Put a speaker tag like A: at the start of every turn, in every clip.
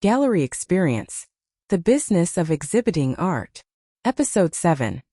A: Gallery Experience. The Business of Exhibiting Art. Episode 7.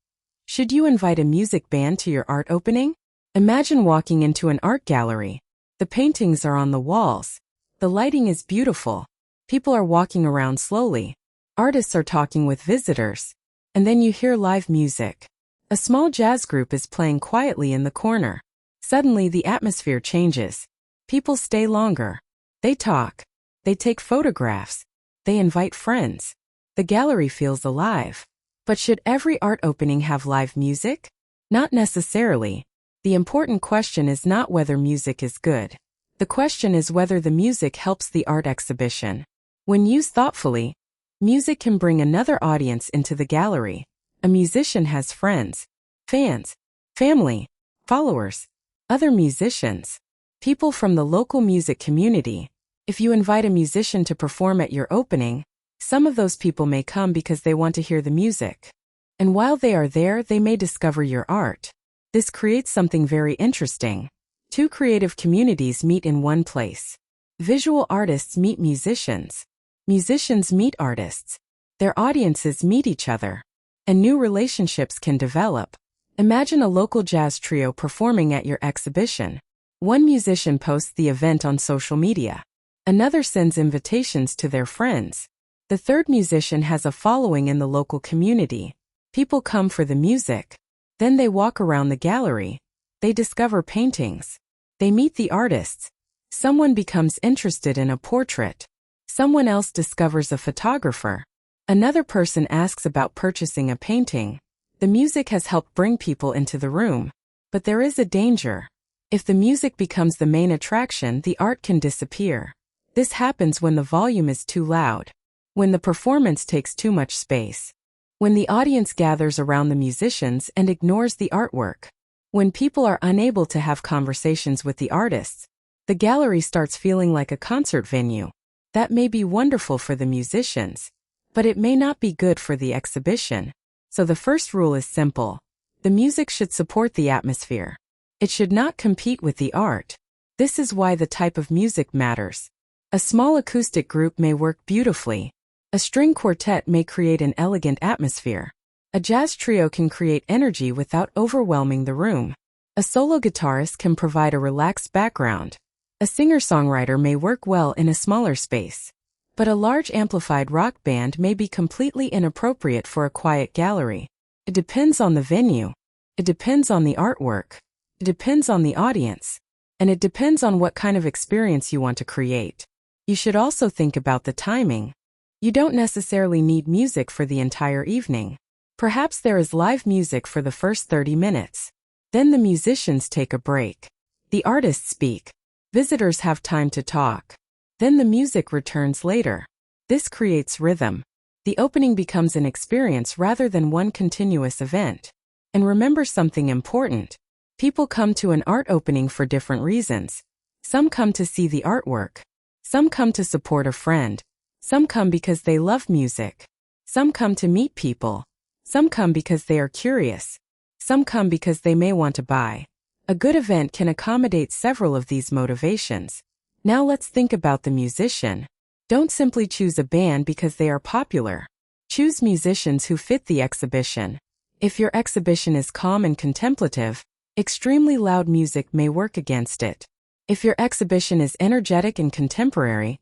A: Should you invite a music band to your art opening? Imagine walking into an art gallery. The paintings are on the walls. The lighting is beautiful. People are walking around slowly. Artists are talking with visitors. And then you hear live music. A small jazz group is playing quietly in the corner. Suddenly the atmosphere changes. People stay longer. They talk. They take photographs. They invite friends. The gallery feels alive. But should every art opening have live music? Not necessarily. The important question is not whether music is good. The question is whether the music helps the art exhibition. When used thoughtfully, music can bring another audience into the gallery. A musician has friends, fans, family, followers, other musicians, people from the local music community. If you invite a musician to perform at your opening, some of those people may come because they want to hear the music. And while they are there, they may discover your art. This creates something very interesting. Two creative communities meet in one place. Visual artists meet musicians. Musicians meet artists. Their audiences meet each other. And new relationships can develop. Imagine a local jazz trio performing at your exhibition. One musician posts the event on social media. Another sends invitations to their friends. The third musician has a following in the local community. People come for the music. Then they walk around the gallery. They discover paintings. They meet the artists. Someone becomes interested in a portrait. Someone else discovers a photographer. Another person asks about purchasing a painting. The music has helped bring people into the room. But there is a danger. If the music becomes the main attraction, the art can disappear. This happens when the volume is too loud. When the performance takes too much space. When the audience gathers around the musicians and ignores the artwork. When people are unable to have conversations with the artists. The gallery starts feeling like a concert venue. That may be wonderful for the musicians. But it may not be good for the exhibition. So the first rule is simple. The music should support the atmosphere. It should not compete with the art. This is why the type of music matters. A small acoustic group may work beautifully. A string quartet may create an elegant atmosphere. A jazz trio can create energy without overwhelming the room. A solo guitarist can provide a relaxed background. A singer-songwriter may work well in a smaller space. But a large amplified rock band may be completely inappropriate for a quiet gallery. It depends on the venue. It depends on the artwork. It depends on the audience. And it depends on what kind of experience you want to create. You should also think about the timing. You don't necessarily need music for the entire evening. Perhaps there is live music for the first 30 minutes. Then the musicians take a break. The artists speak. Visitors have time to talk. Then the music returns later. This creates rhythm. The opening becomes an experience rather than one continuous event. And remember something important. People come to an art opening for different reasons. Some come to see the artwork. Some come to support a friend. Some come because they love music. Some come to meet people. Some come because they are curious. Some come because they may want to buy. A good event can accommodate several of these motivations. Now let's think about the musician. Don't simply choose a band because they are popular. Choose musicians who fit the exhibition. If your exhibition is calm and contemplative, extremely loud music may work against it. If your exhibition is energetic and contemporary,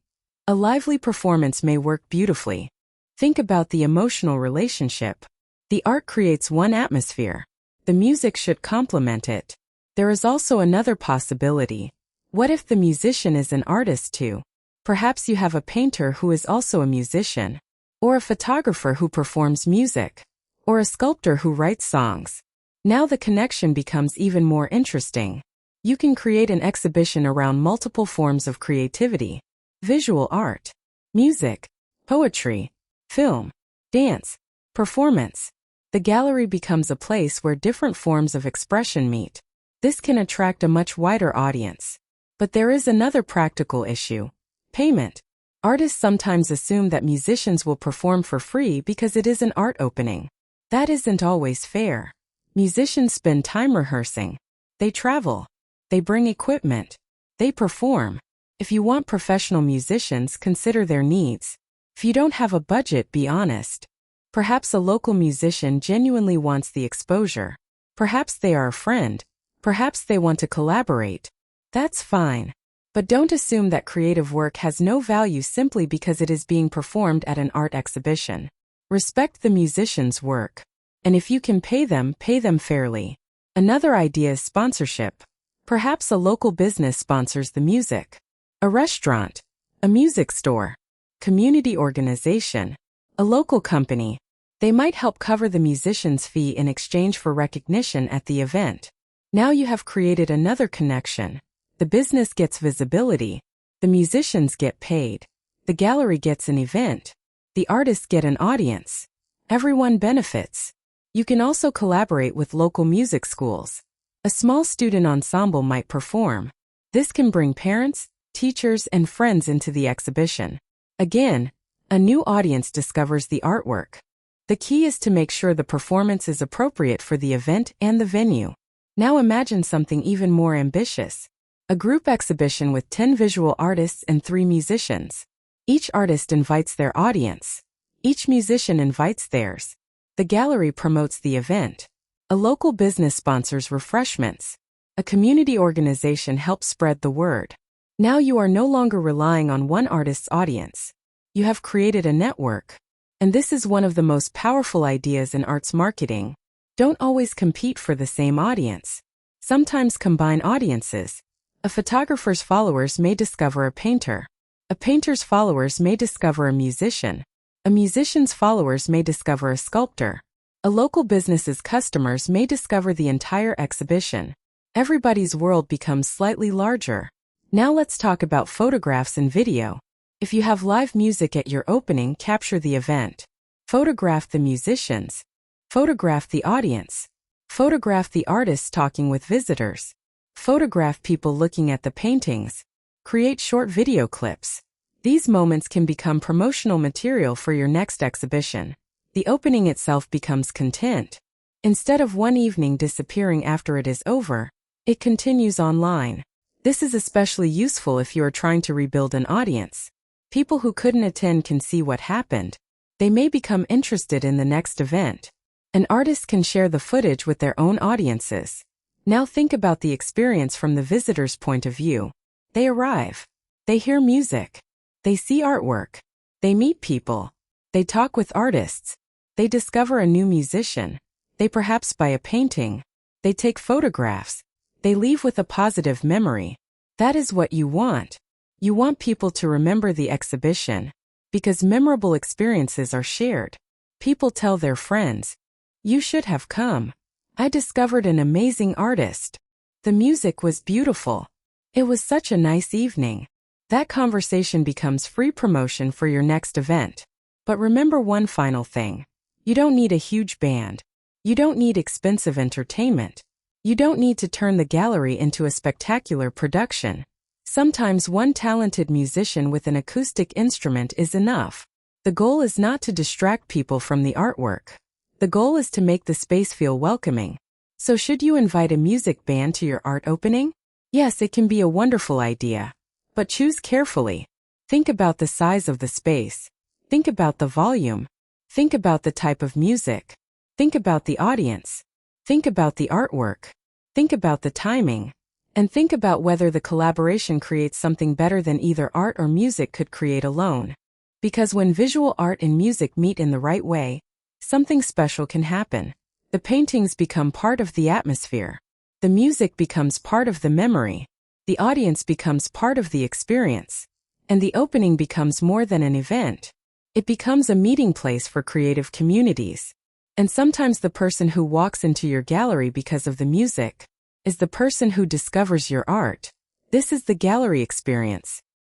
A: a lively performance may work beautifully. Think about the emotional relationship. The art creates one atmosphere. The music should complement it. There is also another possibility. What if the musician is an artist too? Perhaps you have a painter who is also a musician, or a photographer who performs music, or a sculptor who writes songs. Now the connection becomes even more interesting. You can create an exhibition around multiple forms of creativity. Visual art, music, poetry, film, dance, performance. The gallery becomes a place where different forms of expression meet. This can attract a much wider audience. But there is another practical issue. Payment. Artists sometimes assume that musicians will perform for free because it is an art opening. That isn't always fair. Musicians spend time rehearsing. They travel. They bring equipment. They perform. If you want professional musicians, consider their needs. If you don't have a budget, be honest. Perhaps a local musician genuinely wants the exposure. Perhaps they are a friend. Perhaps they want to collaborate. That's fine. But don't assume that creative work has no value simply because it is being performed at an art exhibition. Respect the musician's work. And if you can pay them fairly. Another idea is sponsorship. Perhaps a local business sponsors the music. A restaurant. A music store. Community organization. A local company. They might help cover the musician's fee in exchange for recognition at the event. Now you have created another connection. The business gets visibility. The musicians get paid. The gallery gets an event. The artists get an audience. Everyone benefits. You can also collaborate with local music schools. A small student ensemble might perform. This can bring parents, teachers, and friends into the exhibition. Again, a new audience discovers the artwork. The key is to make sure the performance is appropriate for the event and the venue. Now imagine something even more ambitious. A group exhibition with 10 visual artists and 3 musicians. Each artist invites their audience. Each musician invites theirs. The gallery promotes the event. A local business sponsors refreshments. A community organization helps spread the word. Now you are no longer relying on one artist's audience. You have created a network. And this is one of the most powerful ideas in arts marketing. Don't always compete for the same audience. Sometimes combine audiences. A photographer's followers may discover a painter. A painter's followers may discover a musician. A musician's followers may discover a sculptor. A local business's customers may discover the entire exhibition. Everybody's world becomes slightly larger. Now let's talk about photographs and video. If you have live music at your opening, capture the event. Photograph the musicians. Photograph the audience. Photograph the artists talking with visitors. Photograph people looking at the paintings. Create short video clips. These moments can become promotional material for your next exhibition. The opening itself becomes content. Instead of one evening disappearing after it is over, it continues online. This is especially useful if you are trying to rebuild an audience. People who couldn't attend can see what happened. They may become interested in the next event. An artist can share the footage with their own audiences. Now think about the experience from the visitor's point of view. They arrive. They hear music. They see artwork. They meet people. They talk with artists. They discover a new musician. They perhaps buy a painting. They take photographs. They leave with a positive memory. That is what you want. You want people to remember the exhibition. Because memorable experiences are shared. People tell their friends, "You should have come. I discovered an amazing artist. The music was beautiful. It was such a nice evening." That conversation becomes free promotion for your next event. But remember one final thing. You don't need a huge band. You don't need expensive entertainment. You don't need to turn the gallery into a spectacular production. Sometimes one talented musician with an acoustic instrument is enough. The goal is not to distract people from the artwork. The goal is to make the space feel welcoming. So should you invite a music band to your art opening? Yes, it can be a wonderful idea. But choose carefully. Think about the size of the space. Think about the volume. Think about the type of music. Think about the audience. Think about the artwork. Think about the timing. And think about whether the collaboration creates something better than either art or music could create alone. Because when visual art and music meet in the right way, something special can happen. The paintings become part of the atmosphere. The music becomes part of the memory. The audience becomes part of the experience. And the opening becomes more than an event. It becomes a meeting place for creative communities. And sometimes the person who walks into your gallery because of the music is the person who discovers your art. This is the gallery experience.